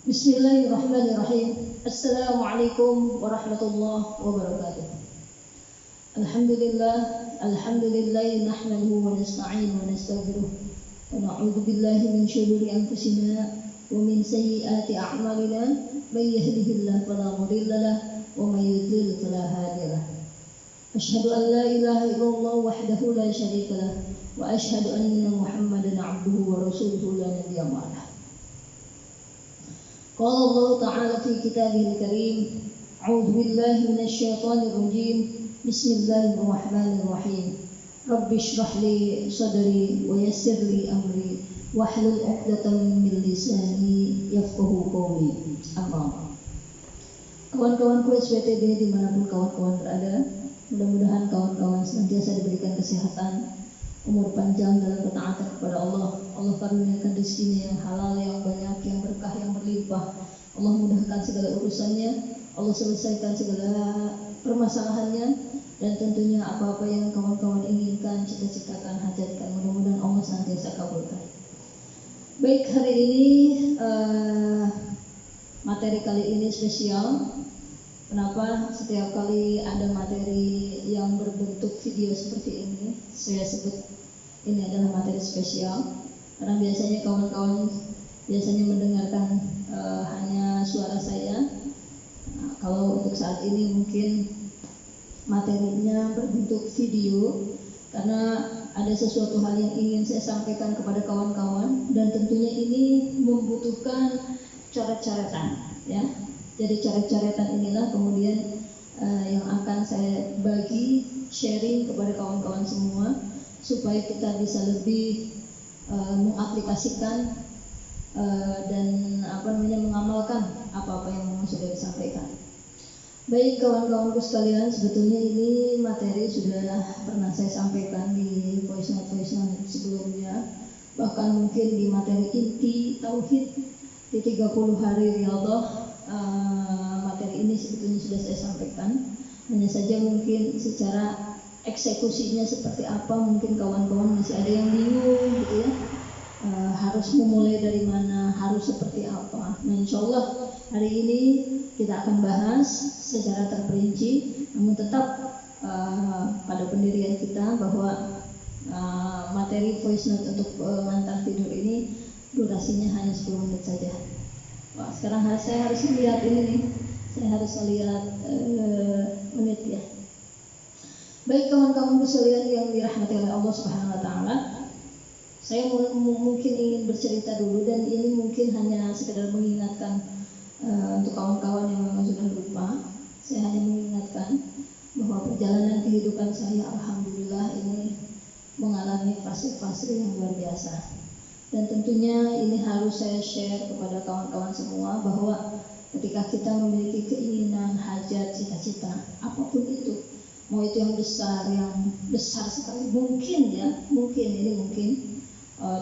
Bismillahirrahmanirrahim. Assalamualaikum warahmatullahi wabarakatuh. Alhamdulillah nahmaduhu wa nasta'inu wa nastaghfiruh wa na'udzu billahi min shururi anfusina wa min sayyiati a'malina may yahdihillahu fala mudilla lahu wa may yudlil fala hadiya lahu. Asyhadu an la ilaha illallah wahdahu la syarika lahu wa asyhadu anna Muhammadan 'abduhu wa rasuluhu la nabiyya ba'dahu. Qala Allah Ta'ala fi kitabihil karim, a'udzu billahi minasy syaithanir rajim. Bismillahirrahmanirrahim. Rabbi shrah li sadri wa yassir li amri wahlul 'uqdatam min lisani yafqahu qawli. Amma. Kawan-kawanku SWTB dimanapun kawan-kawan berada, mudah-mudahan kawan-kawan senantiasa diberikan kesehatan, umur panjang dalam ketaatan kepada Allah. Allah karuniakan rezekinya yang halal, yang banyak, yang berkah, yang berlimpah. Allah mudahkan segala urusannya, Allah selesaikan segala permasalahannya, dan tentunya apa-apa yang kawan-kawan inginkan, cita-citakan, hajatkan, mudah-mudahan Allah senantiasa kabulkan. Baik, hari ini materi kali ini spesial. Kenapa setiap kali ada materi yang berbentuk video seperti ini, saya sebut ini adalah materi spesial? Karena biasanya kawan-kawan mendengarkan hanya suara saya. Nah, kalau untuk saat ini mungkin materinya berbentuk video, karena ada sesuatu hal yang ingin saya sampaikan kepada kawan-kawan, dan tentunya ini membutuhkan coret-coretan, ya. Jadi coret-coretan inilah kemudian yang akan saya bagi, sharing kepada kawan-kawan semua, supaya kita bisa lebih mengaplikasikan dan mengamalkan apa-apa yang memang sudah disampaikan. Baik kawan-kawanku sekalian, sebetulnya ini materi sudah pernah saya sampaikan di voice note sebelumnya, bahkan mungkin di materi inti tauhid di 30 hari riyadhah. Materi ini sebetulnya sudah saya sampaikan, hanya saja mungkin secara eksekusinya seperti apa mungkin kawan-kawan masih ada yang bingung gitu ya. Harus memulai dari mana, harus seperti apa. Nah, insyaallah hari ini kita akan bahas secara terperinci, namun tetap pada pendirian kita bahwa materi voice note untuk pengantar tidur ini durasinya hanya 10 menit saja. Wah, sekarang saya harus melihat ini nih, saya harus melihat menit ya. Baik kawan-kawan sekalian yang dirahmati oleh Allah Subhanahu wa taala, saya mungkin ingin bercerita dulu, dan ini mungkin hanya sekedar mengingatkan untuk kawan-kawan yang memang sudah lupa. Saya hanya mengingatkan bahwa perjalanan kehidupan saya alhamdulillah ini mengalami fase-fase yang luar biasa. Dan tentunya ini harus saya share kepada kawan-kawan semua bahwa ketika kita memiliki keinginan, hajat, cita-cita, apapun itu, mau itu yang besar sekali, mungkin di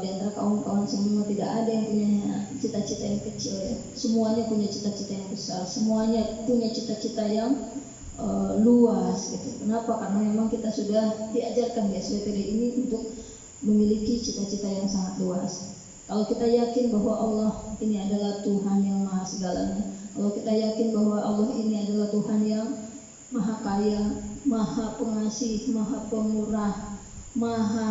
antara kawan-kawan semua tidak ada yang punya cita-cita yang kecil ya. Semuanya punya cita-cita yang besar, semuanya punya cita-cita yang luas gitu. Kenapa? Karena memang kita sudah diajarkan di SWTD ini untuk memiliki cita-cita yang sangat luas. Kalau kita yakin bahwa Allah ini adalah Tuhan yang maha segalanya, kalau kita yakin bahwa Allah ini adalah Tuhan yang maha kaya, maha pengasih, maha pemurah, maha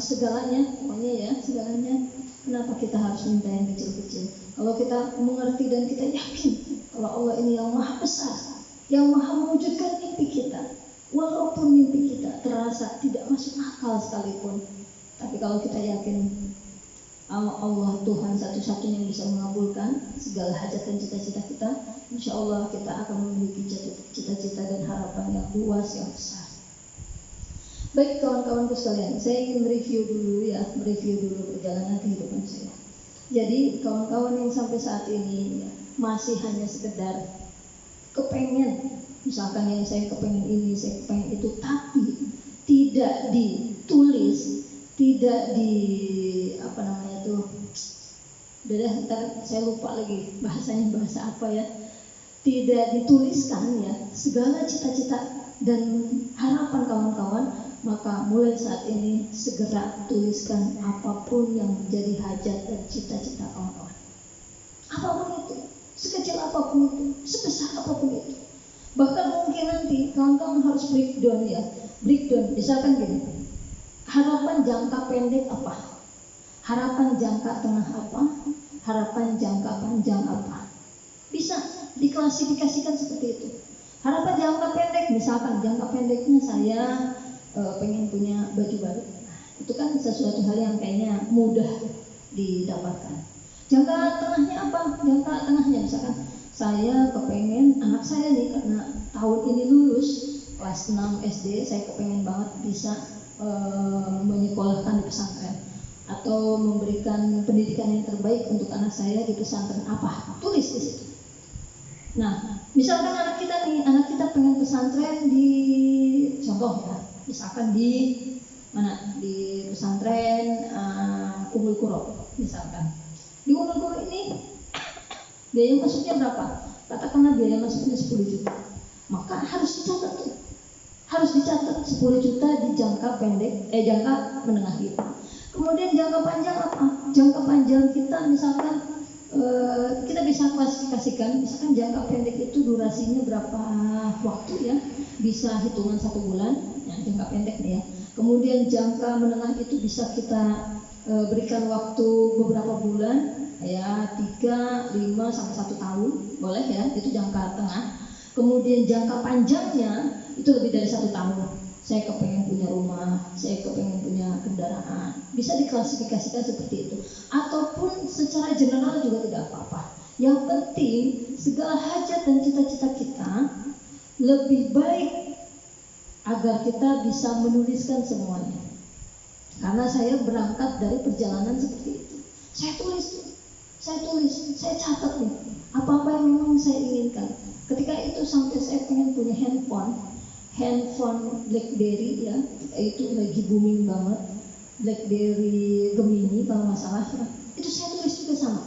segalanya, pokoknya ya segalanya, kenapa kita harus minta yang kecil-kecil? Kalau kita mengerti dan kita yakin kalau Allah ini yang maha besar, yang maha mewujudkan mimpi kita, walaupun mimpi kita terasa tidak masuk akal sekalipun, tapi kalau kita yakin Allah Tuhan satu-satunya yang bisa mengabulkan segala hajat dan cita-cita kita, insya Allah kita akan memiliki cita-cita dan harapan yang luas, yang besar. Baik kawan-kawanku sekalian, saya ingin mereview dulu perjalanan kehidupan saya. Jadi kawan-kawan yang sampai saat ini masih hanya sekedar kepengen, misalkan yang saya kepengen ini, saya kepengen itu, tapi tidak ditulis, tidak ntar saya lupa lagi bahasa apa ya, tidak dituliskan ya segala cita-cita dan harapan kawan-kawan, maka mulai saat ini segera tuliskan apapun yang menjadi hajat dan cita-cita kawan-kawan, apapun itu. sekecil apapun itu, sebesar apapun itu. Bahkan mungkin nanti kawan-kawan harus breakdown ya, breakdown. Misalkan gini, harapan jangka pendek apa? Harapan jangka tengah apa? Harapan jangka panjang apa? Bisa diklasifikasikan seperti itu. Harapan jangka pendek, misalkan jangka pendeknya saya pengen punya baju baru. Itu kan sesuatu hal yang kayaknya mudah didapatkan. Jangka tengahnya apa? Jangka tengahnya misalkan saya kepengen anak saya nih, karena tahun ini lulus kelas 6 SD, saya kepengen banget bisa menyekolahkan di pesantren atau memberikan pendidikan yang terbaik untuk anak saya di pesantren apa? Tulis di situ. Nah, misalkan anak kita pengen pesantren di, contoh ya, misalkan di mana? Di pesantren Ummul Qura misalkan. Di Ummul Qura ini biaya masuknya berapa? Katakanlah biaya masuknya 10 juta. Maka harus dicatat tuh. Harus dicatat 10 juta di jangka pendek, jangka menengah kita. Kemudian jangka panjang apa? Jangka panjang kita misalkan kita bisa klasifikasikan, misalkan jangka pendek itu durasinya berapa waktu ya? Bisa hitungan 1 bulan, ya, jangka pendek nih ya. Kemudian jangka menengah itu bisa kita berikan waktu beberapa bulan, ya 3, 5 sampai 1 tahun, boleh ya, itu jangka tengah. Kemudian jangka panjangnya itu lebih dari 1 tahun. Saya kepengen punya rumah, saya kepengen punya kendaraan, bisa diklasifikasikan seperti itu. Ataupun secara general juga tidak apa-apa. Yang penting segala hajat dan cita-cita kita lebih baik agar kita bisa menuliskan semuanya. Karena saya berangkat dari perjalanan seperti itu. Saya tulis, saya catat nih apa-apa yang memang saya inginkan. Ketika itu sampai saya pengen punya handphone BlackBerry ya, itu lagi booming banget, BlackBerry Gemini kalau nggak salah ya. Itu saya tulis juga sama,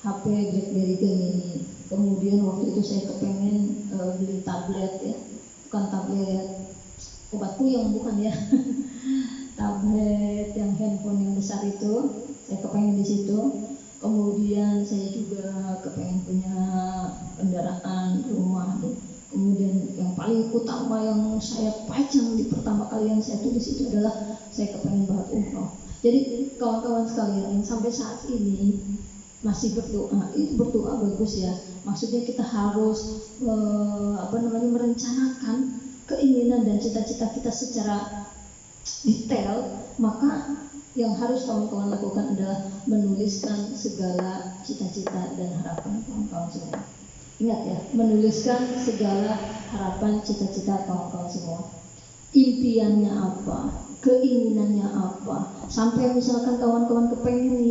HP BlackBerry Gemini. Kemudian waktu itu saya kepengen beli tablet ya, bukan tablet obat puyeng, bukan ya, tablet yang handphone yang besar itu, saya kepengen di situ. Kemudian saya juga kepengen punya kendaraan, rumah tuh. Kemudian yang paling utama yang saya pajang di pertama kali yang saya tulis itu adalah saya kepengen banget umroh. Jadi kawan-kawan sekalian yang sampai saat ini masih berdoa, itu berdoa bagus ya. Maksudnya kita harus merencanakan keinginan dan cita-cita kita secara detail. Maka yang harus kawan-kawan lakukan adalah menuliskan segala cita-cita dan harapan kawan-kawan semua. Ingat ya, menuliskan segala harapan, cita-cita kawan-kawan semua. Impiannya apa, keinginannya apa. Sampai misalkan kawan-kawan kepengen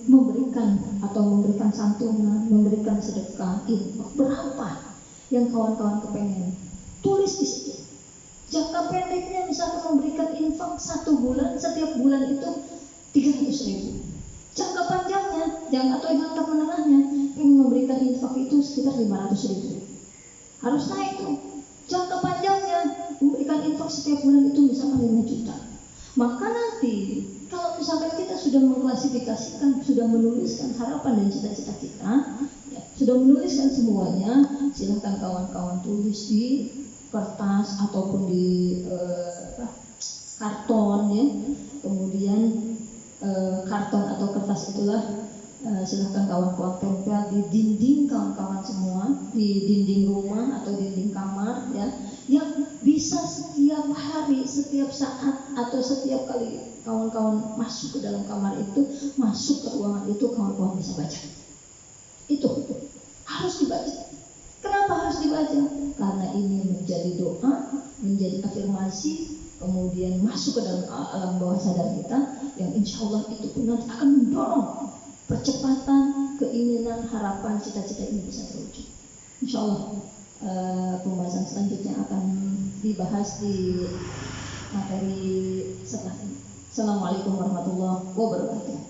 memberikan atau memberikan santunan, memberikan sedekah, infak, berapa yang kawan-kawan kepengen. Tulis di situ. Jangka pendeknya misalkan memberikan infak 1 bulan, setiap bulan itu 300.000. Jangka panjangnya, atau jangka menengahnya, ingin memberikan infak itu sekitar 500.000. Harus naik tuh. Jangka panjangnya, memberikan infak setiap bulan itu misalkan 5 juta. Maka nanti, kalau misalkan kita sudah mengklasifikasikan, sudah menuliskan harapan dan cita-cita kita, ya, sudah menuliskan semuanya, silahkan kawan-kawan tulis di kertas ataupun di karton ya. Kemudian karton atau kertas itulah silahkan kawan-kawan tempel di dinding kawan-kawan semua, di dinding rumah atau dinding kamar ya, yang bisa setiap hari, setiap saat atau setiap kali kawan-kawan masuk ke dalam kamar itu, masuk ke ruangan itu, kawan-kawan bisa baca. Itu harus dibaca. Kenapa harus dibaca? Karena ini menjadi doa, menjadi afirmasi, kemudian masuk ke dalam alam bawah sadar kita, yang insya Allah itu pun nanti akan mendorong percepatan keinginan, harapan, cita-cita ini bisa terwujud. Insya Allah pembahasan selanjutnya akan dibahas di materi setelah ini. Assalamualaikum warahmatullahi wabarakatuh.